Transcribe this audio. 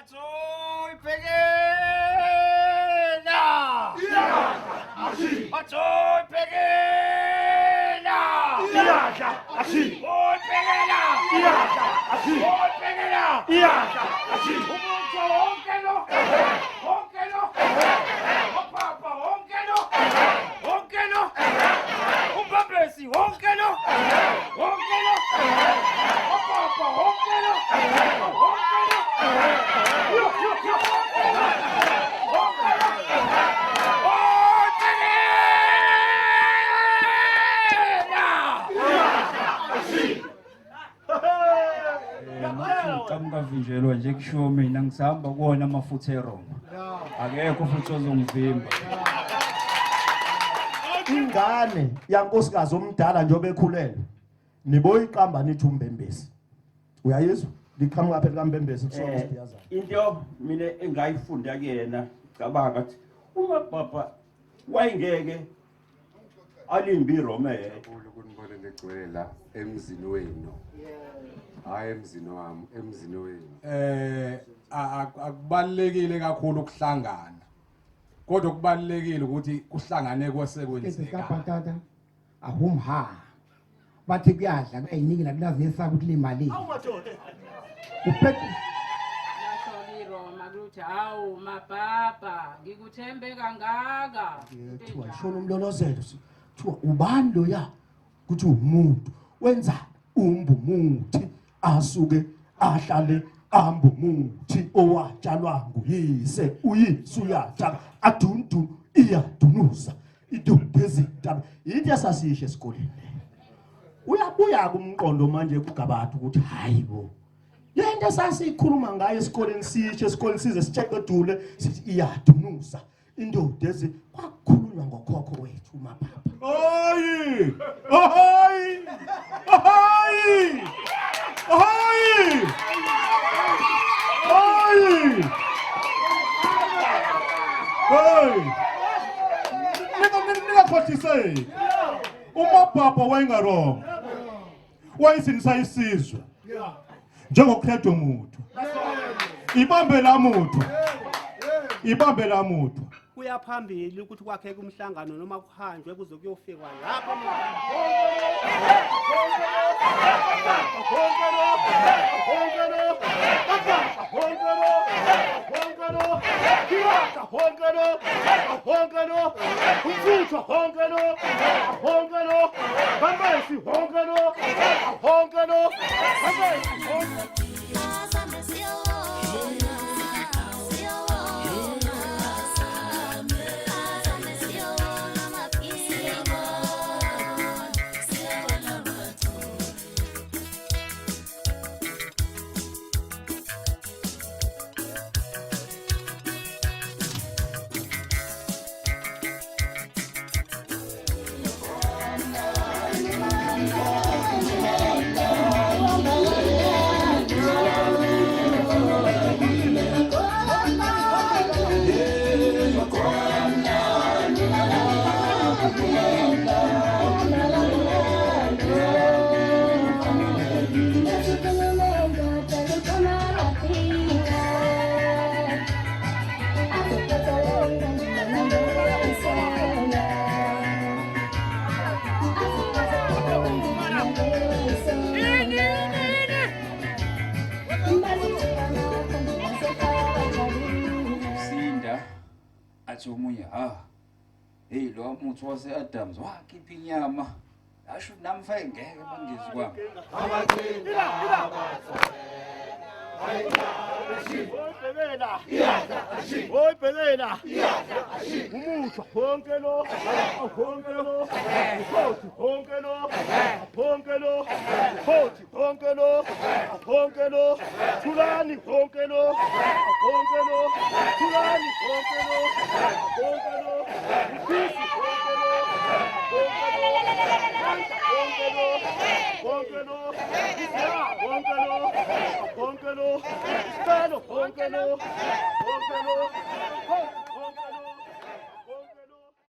Atsoy Pegena! Atsoy Pegena! Atsoy Pegena! Atsoy Pegena! Umuntu wonkeno! Wonkeno! Opapa wonkeno! Wonkeno! Umbabesi wonkeno! Wonkeno! Opapa wonkeno! Wonkeno! Kamkavinjelwa nje kusho mina ngisahamba kuwona amafutha eRoma. Akekho futhi ozongivimba. Ingane yankosikazi omdala njobe ekhulelwe. Nibo iqamba nithi umbembezi. Uyayizwa? Liqhamuka phela kaMbembezi kusona sibiyazana. Into mina engayifunda kuyena cabanga ukuthi uma baba wayengeke alimbi iRoma Ukhulu kunibona negcwele la emzini wenu. Hayi emzini wami, emzini wenu. Akubalekile kakhulu ukuhlangana. Kodwa kubalekile ukuthi kuhlangane kwesekwenzeka. Kapatata ahumha. Bathi kuyadla kuyiningi nakulazi yesaba ukuthi limali. Uphethe Roma kuthi hawu mababa ngikuthembe kangaka Kuthiwa shona umlolozelo kuthiwa ubani lo ya kuthi umuntu wenza umbumuthi asuke ahlale ambumuthi owatshalwa nguyise uyise uyatshala adundu iyadunuza idudu ezintaba yithi yasasisho esikoleni uyabuya kumqondo manje kugabathu ukuthi hayibo lento sasikhuluma ngayo esikoleni sisho esikoleni size sicheke dule sithi iyadunuza indoda ezi kwakhulunywa ngokhokho wethu umababa Hayi! Hayi! Hayi! Hayi! Hayi! Hayi! Nika khothise. Umababa wayengaronga. Wayesinisa isizwe. Njengokhetho umuntu. Ibambe la muntu. Ibambe la muntu. Kuyaphambili ukuthi kwakheke umhlangano noma kuhanjwe kuze kuyofikwa lapho athi omunye hey lo muntu wase-Adams wakhipha inyama asho namfa ngeke bangezi kwami Oyibhekela umuthi wonke lo wonke lo futhi wonke lo wonke lo futhi wonke lo wonke lo thulani wonke lo wonke lo thulani wonke lo wonke lo ufisi wonke lo wonke lo wonke lo wonke lo wonke lo wonke lo Stano, wonke lo